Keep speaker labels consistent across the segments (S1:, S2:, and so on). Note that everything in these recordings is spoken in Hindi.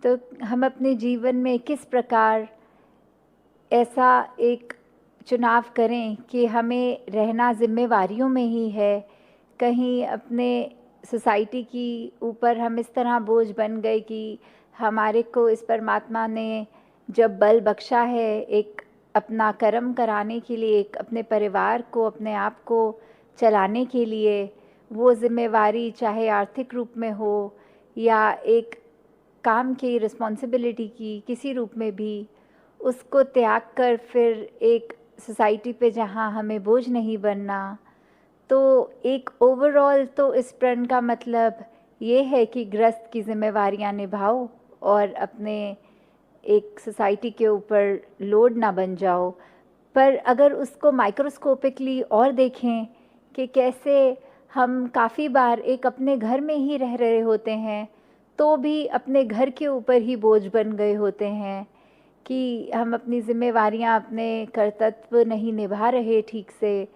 S1: तो हम अपने जीवन में किस प्रकार ऐसा एक चुनाव करें कि हमें रहना ज़िम्मेवारियों में ही है, कहीं अपने सोसाइटी की ऊपर हम इस तरह बोझ बन गए कि हमारे को इस परमात्मा ने जब बल बख्शा है एक अपना कर्म कराने के लिए, एक अपने परिवार को, अपने आप को चलाने के लिए, वो ज़िम्मेवारी चाहे आर्थिक रूप में हो या एक काम की रिस्पॉन्सिबिलिटी की किसी रूप में भी, उसको त्याग कर फिर एक सोसाइटी पे जहाँ हमें बोझ नहीं बनना। तो एक ओवरऑल तो इस प्रण का मतलब ये है कि गृहस्थ की जिम्मेवारियाँ निभाओ और अपने एक सोसाइटी के ऊपर लोड ना बन जाओ। पर अगर उसको माइक्रोस्कोपिकली और देखें कि कैसे हम काफ़ी बार एक अपने घर में ही रह रहे होते हैं तो भी अपने घर के ऊपर ही बोझ बन गए होते हैं कि हम अपनी जिम्मेवारियां, अपने कर्तव्य नहीं निभा रहे ठीक से।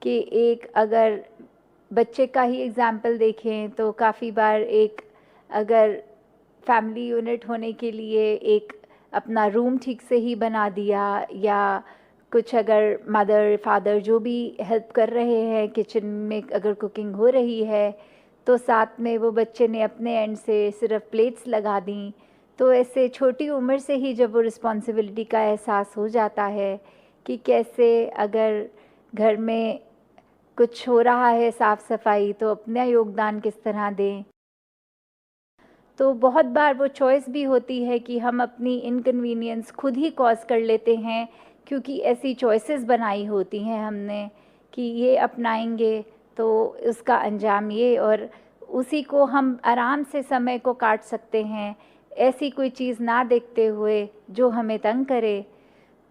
S1: कि एक अगर बच्चे का ही एग्जाम्पल देखें तो काफ़ी बार एक अगर फैमिली यूनिट होने के लिए एक अपना रूम ठीक से ही बना दिया, या कुछ अगर मदर फादर जो भी हेल्प कर रहे हैं किचन में, अगर कुकिंग हो रही है तो साथ में वो बच्चे ने अपने एंड से सिर्फ प्लेट्स लगा दी। तो ऐसे छोटी उम्र से ही जब वो रिस्पॉन्सिबिलिटी का एहसास हो जाता है कि कैसे अगर घर में कुछ हो रहा है साफ़ सफाई तो अपना योगदान किस तरह दें। तो बहुत बार वो चॉइस भी होती है कि हम अपनी इनकन्वीनियंस खुद ही कॉज कर लेते हैं, क्योंकि ऐसी चॉइसेस बनाई होती हैं हमने कि ये अपनाएंगे तो उसका अंजाम ये, और उसी को हम आराम से समय को काट सकते हैं ऐसी कोई चीज़ ना देखते हुए जो हमें तंग करे।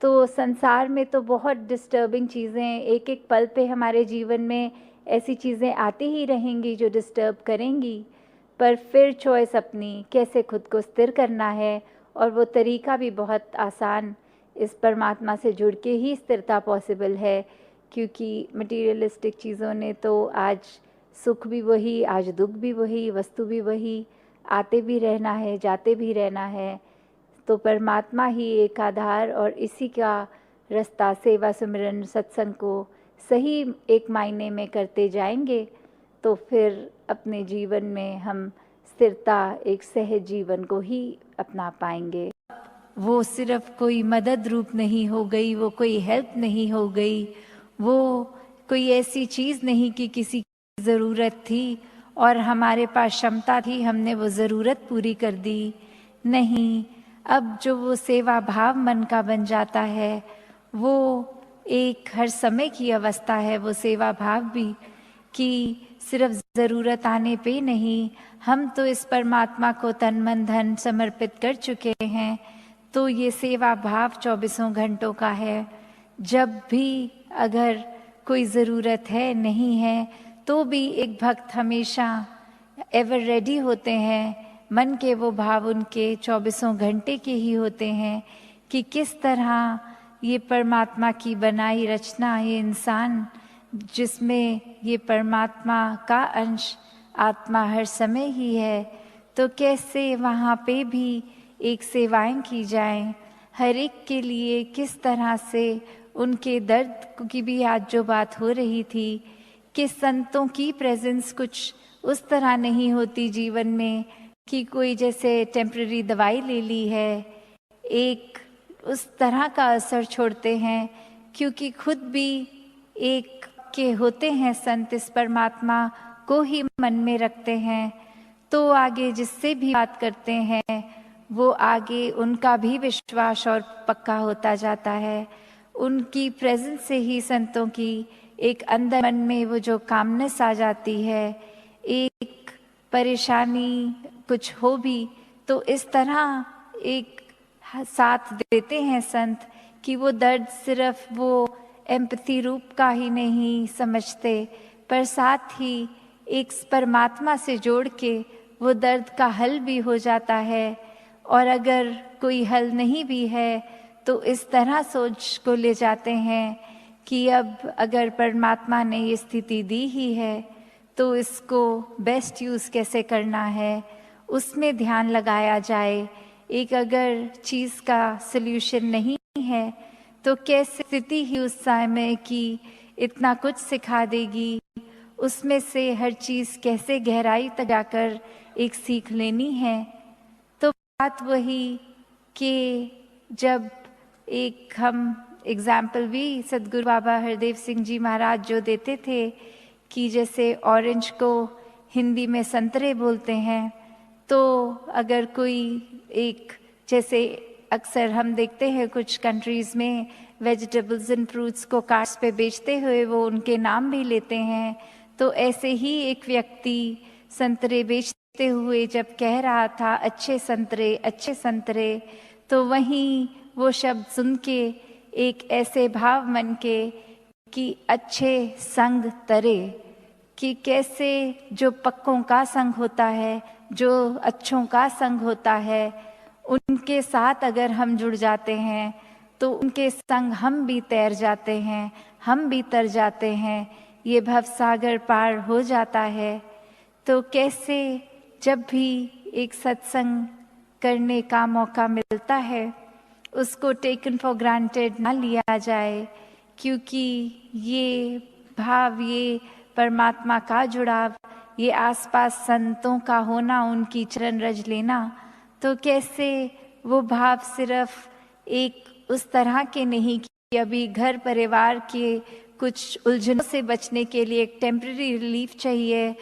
S1: तो संसार में तो बहुत डिस्टर्बिंग चीज़ें एक एक पल पे हमारे जीवन में ऐसी चीज़ें आती ही रहेंगी जो डिस्टर्ब करेंगी, पर फिर चॉइस अपनी कैसे खुद को स्थिर करना है। और वो तरीका भी बहुत आसान, इस परमात्मा से जुड़ के ही स्थिरता पॉसिबल है, क्योंकि मटीरियलिस्टिक चीज़ों ने तो आज सुख भी वही, आज दुख भी वही, वस्तु भी वही, आते भी रहना है जाते भी रहना है। तो परमात्मा ही एक आधार, और इसी का रास्ता सेवा सुमिरन सत्संग को सही एक मायने में करते जाएंगे तो फिर अपने जीवन में हम स्थिरता, एक सहज जीवन को ही अपना पाएंगे। वो सिर्फ कोई मदद रूप नहीं हो गई, वो कोई हेल्प नहीं हो गई, वो कोई ऐसी चीज़ नहीं कि किसी की ज़रूरत थी और हमारे पास क्षमता थी, हमने वो ज़रूरत पूरी कर दी। नहीं, अब जो वो सेवा भाव मन का बन जाता है वो एक हर समय की अवस्था है। वो सेवा भाव भी कि सिर्फ ज़रूरत आने पे नहीं, हम तो इस परमात्मा को तन मन धन समर्पित कर चुके हैं, तो ये सेवा भाव 24 घंटों का है। जब भी अगर कोई ज़रूरत है नहीं है तो भी एक भक्त हमेशा एवर रेडी होते हैं। मन के वो भाव उनके 24 घंटे के ही होते हैं कि किस तरह ये परमात्मा की बनाई रचना, ये इंसान जिसमें ये परमात्मा का अंश आत्मा हर समय ही है, तो कैसे वहाँ पे भी एक सेवाएं की जाएं हर एक के लिए। किस तरह से उनके दर्द की भी आज जो बात हो रही थी कि संतों की प्रेजेंस कुछ उस तरह नहीं होती जीवन में कि कोई जैसे टेम्पररी दवाई ले ली है, एक उस तरह का असर छोड़ते हैं, क्योंकि खुद भी एक के होते हैं संत, इस परमात्मा को ही मन में रखते हैं। तो आगे जिससे भी बात करते हैं वो आगे उनका भी विश्वास और पक्का होता जाता है। उनकी प्रेजेंस से ही संतों की एक अंदर मन में वो जो कामनेस आ जाती है, एक परेशानी कुछ हो भी तो इस तरह एक साथ देते हैं संत कि वो दर्द सिर्फ वो एम्पैथी रूप का ही नहीं समझते, पर साथ ही एक परमात्मा से जोड़ के वो दर्द का हल भी हो जाता है। और अगर कोई हल नहीं भी है तो इस तरह सोच को ले जाते हैं कि अब अगर परमात्मा ने ये स्थिति दी ही है तो इसको बेस्ट यूज़ कैसे करना है, उसमें ध्यान लगाया जाए। एक अगर चीज़ का सल्यूशन नहीं है तो कैसे स्थिति ही उस समय की इतना कुछ सिखा देगी, उसमें से हर चीज़ कैसे गहराई तक जाकर एक सीख लेनी है। तो बात वही कि जब एक हम एग्जाम्पल भी सदगुरु बाबा हरदेव सिंह जी महाराज जो देते थे कि जैसे ऑरेंज को हिंदी में संतरे बोलते हैं, तो अगर कोई एक जैसे अक्सर हम देखते हैं कुछ कंट्रीज़ में वेजिटेबल्स एंड फ्रूट्स को कार्ट्स पे बेचते हुए वो उनके नाम भी लेते हैं, तो ऐसे ही एक व्यक्ति संतरे बेचते हुए जब कह रहा था अच्छे संतरे, तो वहीं वो शब्द सुन के एक ऐसे भाव मन के कि अच्छे संग तरे, कि कैसे जो पक्कों का संग होता है, जो अच्छों का संग होता है, उनके साथ अगर हम जुड़ जाते हैं तो उनके संग हम भी तैर जाते हैं, हम भी तर जाते हैं, ये भवसागर पार हो जाता है। तो कैसे जब भी एक सत्संग करने का मौका मिलता है उसको टेकन फॉर ग्रांटेड ना लिया जाए, क्योंकि ये भाव, ये परमात्मा का जुड़ाव, ये आसपास संतों का होना, उनकी चरण रज लेना, तो कैसे वो भाव सिर्फ एक उस तरह के नहीं कि अभी घर परिवार के कुछ उलझनों से बचने के लिए एक टेम्पररी रिलीफ चाहिए